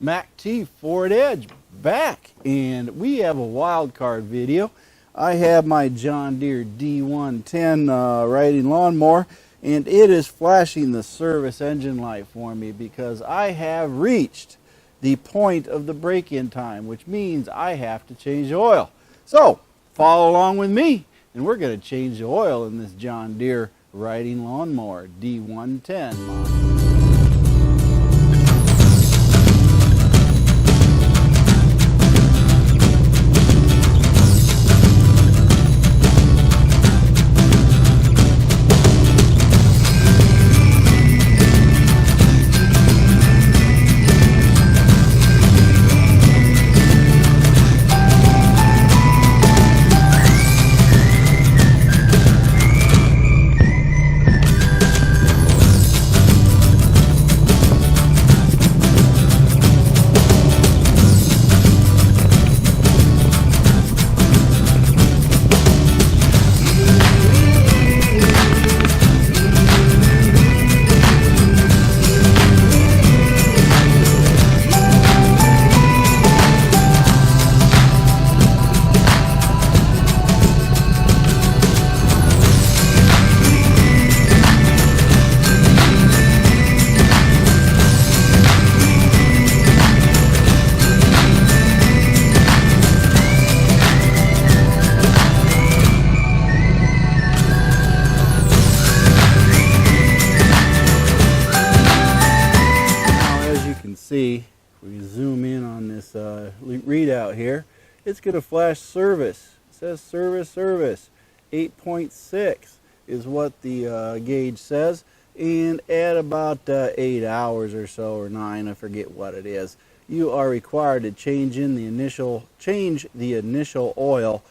MACTFORDEDGE back, and we have a wild card video. I have my John Deere D110 riding lawnmower, and it is flashing the service engine light for me because I have reached the point of the break-in time, which means I have to change the oil. So follow along with me, and we're going to change the oil in this John Deere riding lawnmower D110 model. See, if we zoom in on this readout here, it's going to flash service. It says service 8.6 is what the gauge says, and at about 8 hours or so, or 9, I forget what it is, you are required to change the initial oil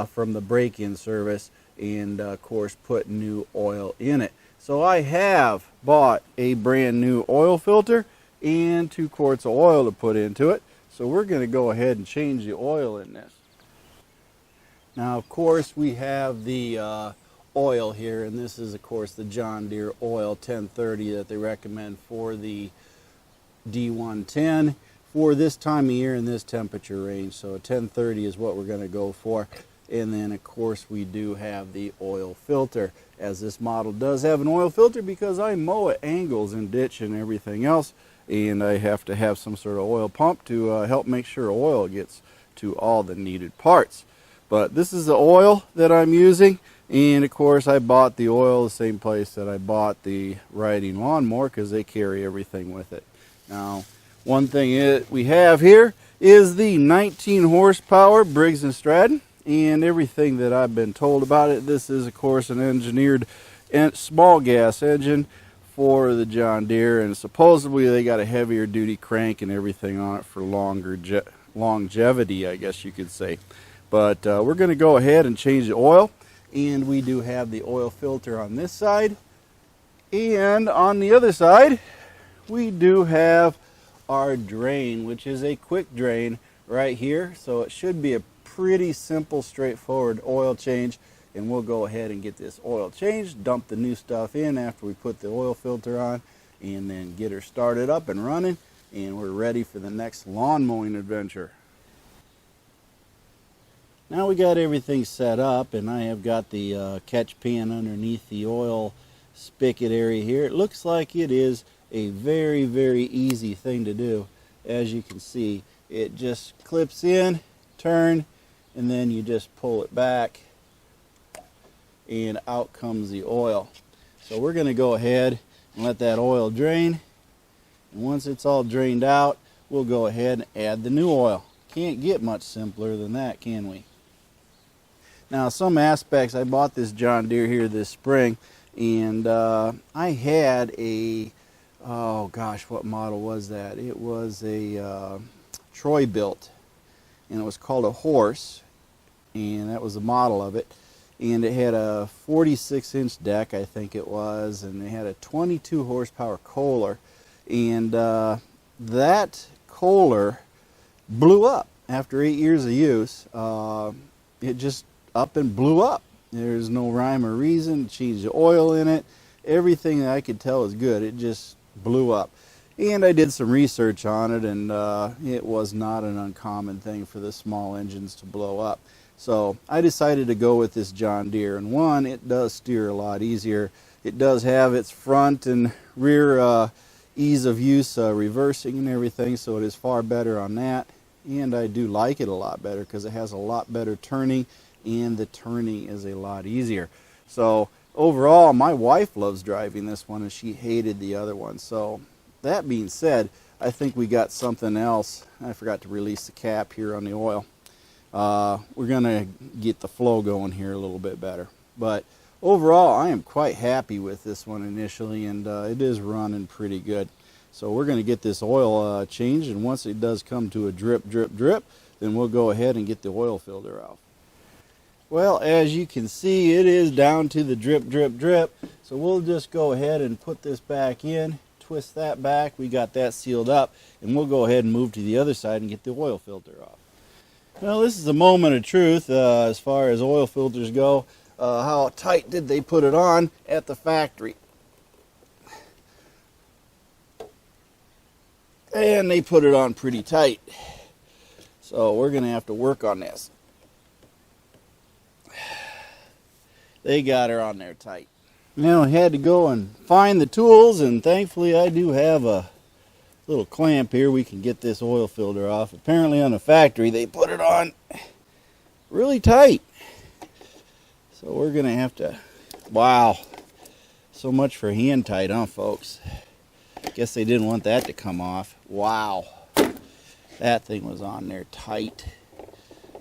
from the break-in service, and of course put new oil in it. So I have bought a brand new oil filter and 2 quarts of oil to put into it. So we're going to go ahead and change the oil in this. Now of course we have the oil here, and this is of course the John Deere oil 1030 that they recommend for the D110 for this time of year in this temperature range. So 1030 is what we're going to go for. And then of course we do have the oil filter, as this model does have an oil filter because I mow at angles and ditch and everything else, and I have to have some sort of oil pump to help make sure oil gets to all the needed parts. But this is the oil that I'm using, and of course I bought the oil the same place that I bought the riding lawnmower because they carry everything with it. Now one thing we have here is the 19 horsepower Briggs & Stratton, and everything that I've been told about it, this is of course an engineered small gas engine for the John Deere, and supposedly they got a heavier duty crank and everything on it for longer longevity, I guess you could say. But we're going to go ahead and change the oil, and we do have the oil filter on this side, and on the other side we do have our drain, which is a quick drain right here. So it should be a pretty simple, straightforward oil change, and we'll go ahead and get this oil changed, dump the new stuff in after we put the oil filter on, and then get her started up and running, and we're ready for the next lawn mowing adventure. Now we got everything set up, and I have got the catch pan underneath the oil spigot area here. It looks like it is a very, very easy thing to do. As you can see, it just clips in, turn, and then you just pull it back, and out comes the oil. So we're going to go ahead and let that oil drain, and once it's all drained out, we'll go ahead and add the new oil. Can't get much simpler than that, can we? Now some aspects, I bought this John Deere here this spring, and I had a, oh gosh, what model was that? It was a Troy built, and it was called a Horse, and that was the model of it. And it had a 46-inch deck, I think it was, and it had a 22 horsepower Kohler, and that Kohler blew up after 8 years of use. It just up and blew up. There's no rhyme or reason. Changed the oil in it. Everything that I could tell is good. It just blew up. And I did some research on it, and it was not an uncommon thing for the small engines to blow up. So I decided to go with this John Deere. And one, it does steer a lot easier. It does have its front and rear ease of use reversing and everything, so it is far better on that. And I do like it a lot better because it has a lot better turning, and the turning is a lot easier. So overall, my wife loves driving this one, and she hated the other one. So that being said, I think we got something else. I forgot to release the cap here on the oil. We're going to get the flow going here a little bit better. But overall, I am quite happy with this one initially, and it is running pretty good. So we're going to get this oil changed, and once it does come to a drip, drip, drip, then we'll go ahead and get the oil filter out. Well, as you can see, it is down to the drip, drip, drip. So we'll just go ahead and put this back in, twist that back. We got that sealed up, and we'll go ahead and move to the other side and get the oil filter off. Well, this is a moment of truth as far as oil filters go. How tight did they put it on at the factory? And they put it on pretty tight. So we're going to have to work on this. They got her on there tight. Now I had to go and find the tools, and thankfully I do have a little clamp here. We can get this oil filter off. Apparently on the factory they put it on really tight. So we're going to have to, wow, so much for hand tight, huh, folks? Guess they didn't want that to come off. Wow, that thing was on there tight.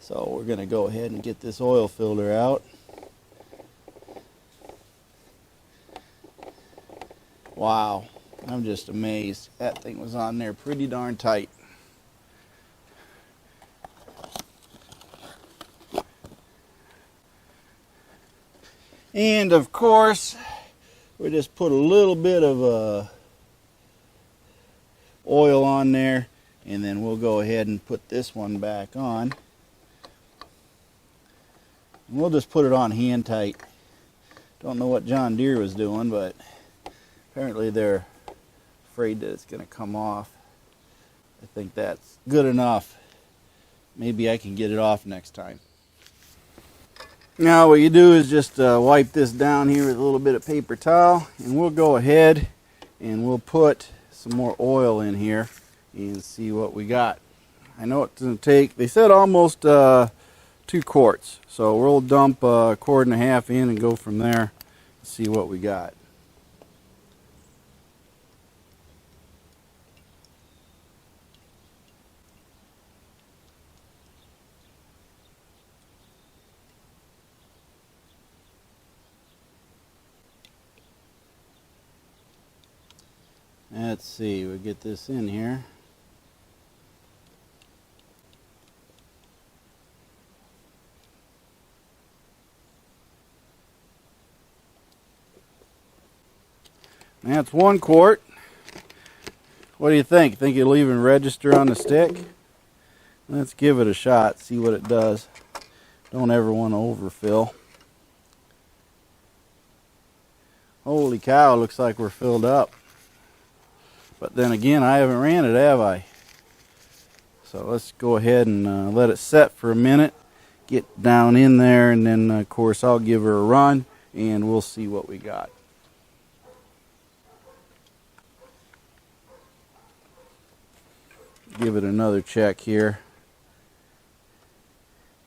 So we're going to go ahead and get this oil filter out. Wow, I'm just amazed. That thing was on there pretty darn tight. And of course, we just put a little bit of oil on there, and then we'll go ahead and put this one back on. And we'll just put it on hand tight. Don't know what John Deere was doing, but apparently they're afraid that it's going to come off. I think that's good enough. Maybe I can get it off next time. Now what you do is just wipe this down here with a little bit of paper towel, and we'll go ahead and we'll put some more oil in here and see what we got. I know it's going to take, they said almost 2 quarts. So we'll dump a quart and a half in and go from there and see what we got. Let's see, we'll get this in here. That's 1 quart. What do you think? Think it'll even register on the stick? Let's give it a shot, see what it does. Don't ever want to overfill. Holy cow, looks like we're filled up. But then again, I haven't ran it, have I? So let's go ahead and let it set for a minute. Get down in there, and then of course I'll give her a run and we'll see what we got. Give it another check here.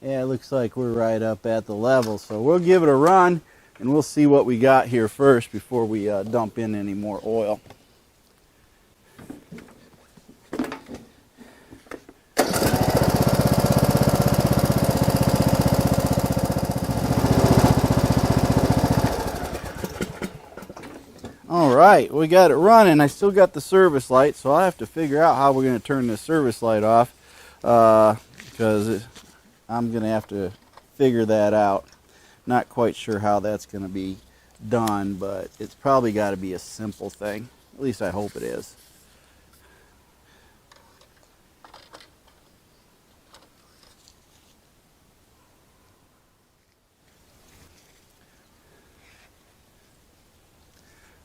Yeah, it looks like we're right up at the level. So we'll give it a run and we'll see what we got here first before we dump in any more oil. Alright, we got it running. I still got the service light, so I have to figure out how we're going to turn this service light off, because I'm going to have to figure that out. Not quite sure how that's going to be done, but it's probably got to be a simple thing. At least I hope it is.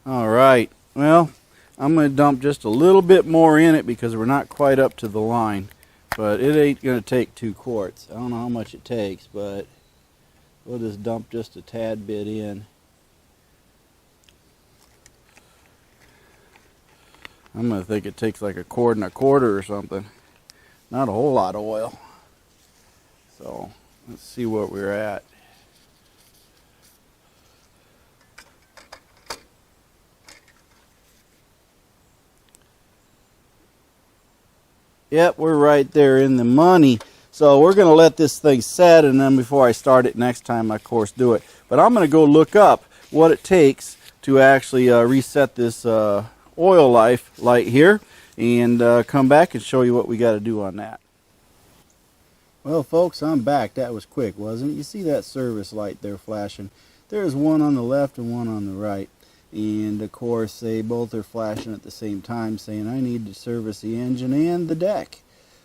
All right, well, I'm going to dump just a little bit more in it because we're not quite up to the line. But it ain't going to take 2 quarts. I don't know how much it takes, but we'll just dump just a tad bit in. I'm going to think it takes like 1 1/4 quarts or something. Not a whole lot of oil. So let's see what we're at. Yep, we're right there in the money. So we're going to let this thing set, and then before I start it next time, I of course do it. But I'm going to go look up what it takes to actually reset this oil light here, and come back and show you what we got to do on that. Well, folks, I'm back. That was quick, wasn't it? You see that service light there flashing? There's one on the left and one on the right. And of course they both are flashing at the same time, saying I need to service the engine and the deck.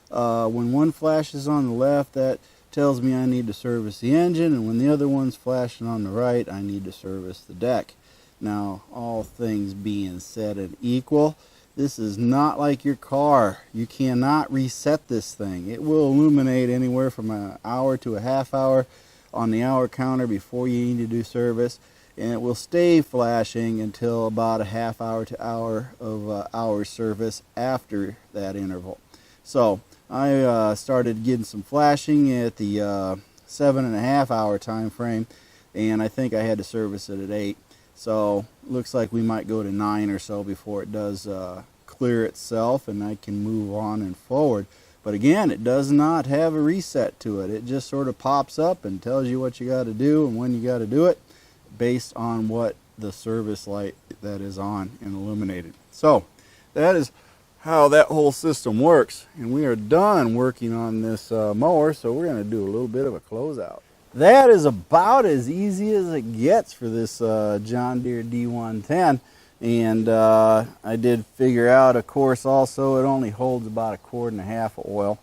When one flashes on the left, that tells me I need to service the engine, and when the other one's flashing on the right, I need to service the deck. Now, all things being said and equal, this is not like your car. You cannot reset this thing. It will illuminate anywhere from an hour to a half hour on the hour counter before you need to do service. And it will stay flashing until about a half hour to hour of hour service after that interval. So I started getting some flashing at the 7.5 hour time frame, and I think I had to service it at 8. So looks like we might go to 9 or so before it does clear itself, and I can move on and forward. But again, it does not have a reset to it. It just sort of pops up and tells you what you got to do and when you got to do it, based on what the service light that is on and illuminated. So that is how that whole system works, and we are done working on this mower, so we're going to do a little bit of a closeout. That is about as easy as it gets for this John Deere D110, and I did figure out, of course, also it only holds about 1.5 quarts of oil.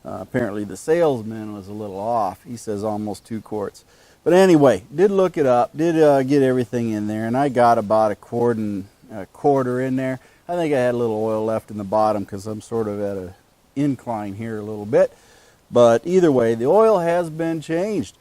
Apparently the salesman was a little off. He says almost 2 quarts. But anyway, did look it up, did get everything in there, and I got about 1.25 quarts in there. I think I had a little oil left in the bottom because I'm sort of at an incline here a little bit. But either way, the oil has been changed.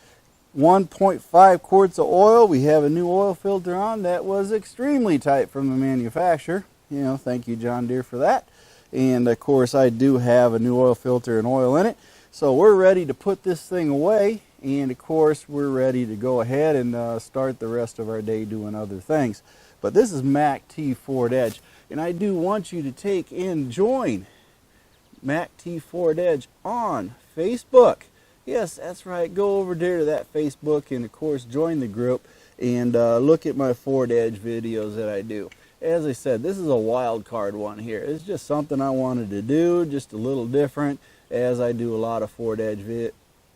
1.5 quarts of oil. We have a new oil filter on that was extremely tight from the manufacturer. You know, thank you, John Deere, for that. And of course, I do have a new oil filter and oil in it. So we're ready to put this thing away. And of course, we're ready to go ahead and start the rest of our day doing other things. But this is MACTFORDEDGE, and I do want you to take and join MACTFORDEDGE on Facebook. Yes, that's right. Go over there to that Facebook and of course join the group and look at my Ford Edge videos that I do. As I said, this is a wild card one here. It's just something I wanted to do, just a little different, as I do a lot of Ford Edge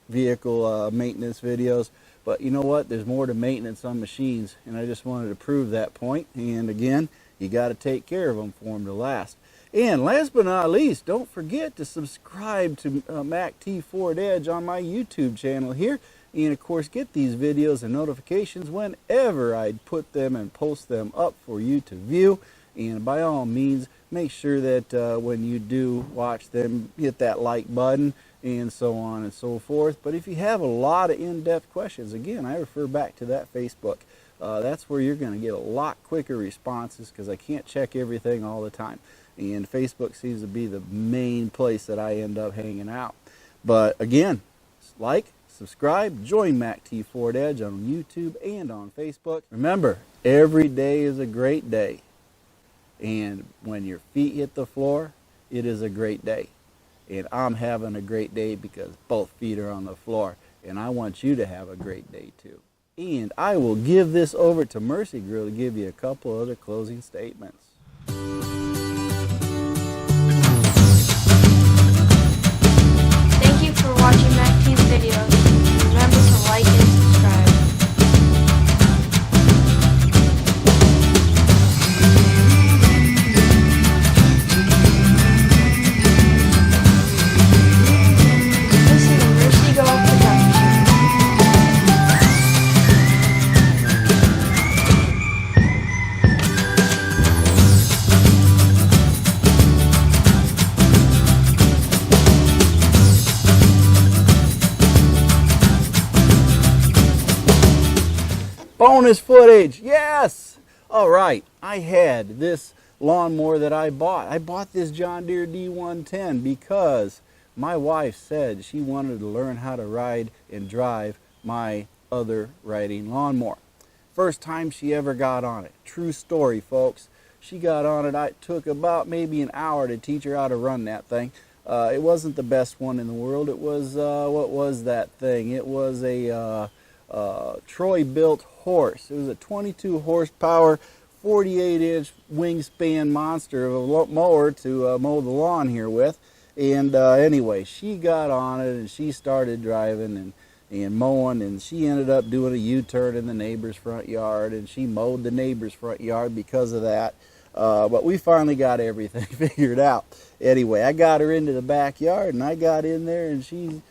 vehicle maintenance videos. But you know what? There's more to maintenance on machines, and I just wanted to prove that point. And again, you got to take care of them for them to last. And last but not least, don't forget to subscribe to MACTFORDEDGE on my YouTube channel here. And of course, get these videos and notifications whenever I put them and post them up for you to view. And by all means, make sure that when you do watch them, hit that like button and so on and so forth. But if you have a lot of in-depth questions, again, I refer back to that Facebook. That's where you're going to get a lot quicker responses because I can't check everything all the time. And Facebook seems to be the main place that I end up hanging out. But again, like, subscribe, join MACTFORDEDGE on YouTube and on Facebook. Remember, every day is a great day. And when your feet hit the floor, it is a great day. And I'm having a great day because both feet are on the floor. And I want you to have a great day too. And I will give this over to Mercy Grill to give you a couple other closing statements. Thank you for watching MacT's videos. Remember to like and subscribe. Bonus footage, yes! All right, I had this lawnmower that I bought. I bought this John Deere D110 because my wife said she wanted to learn how to ride and drive my other riding lawnmower. First time she ever got on it. True story, folks. She got on it. It took about maybe an hour to teach her how to run that thing. It wasn't the best one in the world. It was, what was that thing? It was a Troy-built horse. It was a 22 horsepower, 48-inch wingspan monster of a mower to mow the lawn here with. And anyway, she got on it and she started driving and mowing, and she ended up doing a U-turn in the neighbor's front yard, and she mowed the neighbor's front yard because of that. But we finally got everything figured out. Anyway, I got her into the backyard, and I got in there, and she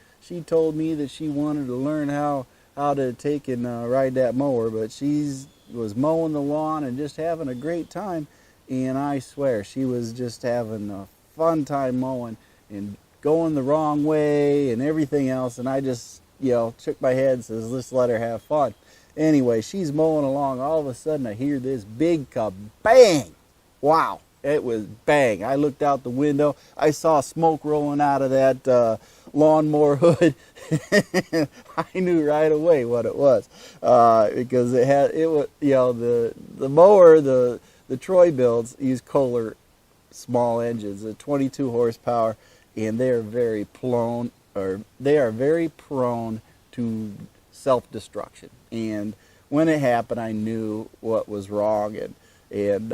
told me that she wanted to learn how to take and ride that mower, but she was mowing the lawn and just having a great time. And I swear, she was just having a fun time mowing and going the wrong way and everything else. And I just, shook my head and says, let's let her have fun. Anyway, she's mowing along. All of a sudden, I hear this big kabang. Wow, it was bang. I looked out the window. I saw smoke rolling out of that lawnmower hood. I knew right away what it was because the mower, the Troy builds use Kohler small engines, a 22 horsepower, and they are very prone to self-destruction. And when it happened, I knew what was wrong, and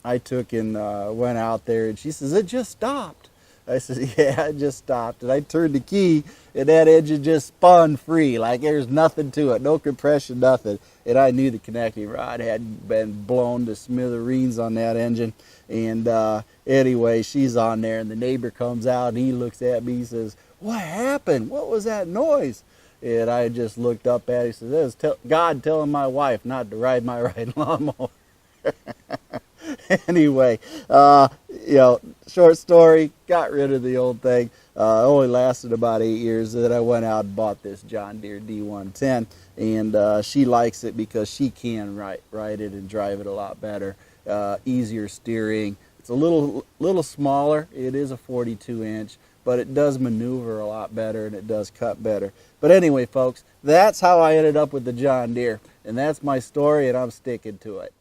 I took and went out there, and she says, it just stopped. I said, yeah, it just stopped. And I turned the key, and that engine just spun free, like there's nothing to it, no compression, nothing. And I knew the connecting rod had been blown to smithereens on that engine. And anyway, she's on there, and the neighbor comes out, and he looks at me, he says, what happened? What was that noise? And I just looked up at him, he says, that was God telling my wife not to ride my riding lawnmower. Anyway, short story, got rid of the old thing. It only lasted about 8 years. Then I went out and bought this John Deere D110, and she likes it because she can ride it and drive it a lot better. Easier steering. It's a little smaller. It is a 42-inch, but it does maneuver a lot better, and it does cut better. But anyway, folks, that's how I ended up with the John Deere, and that's my story, and I'm sticking to it.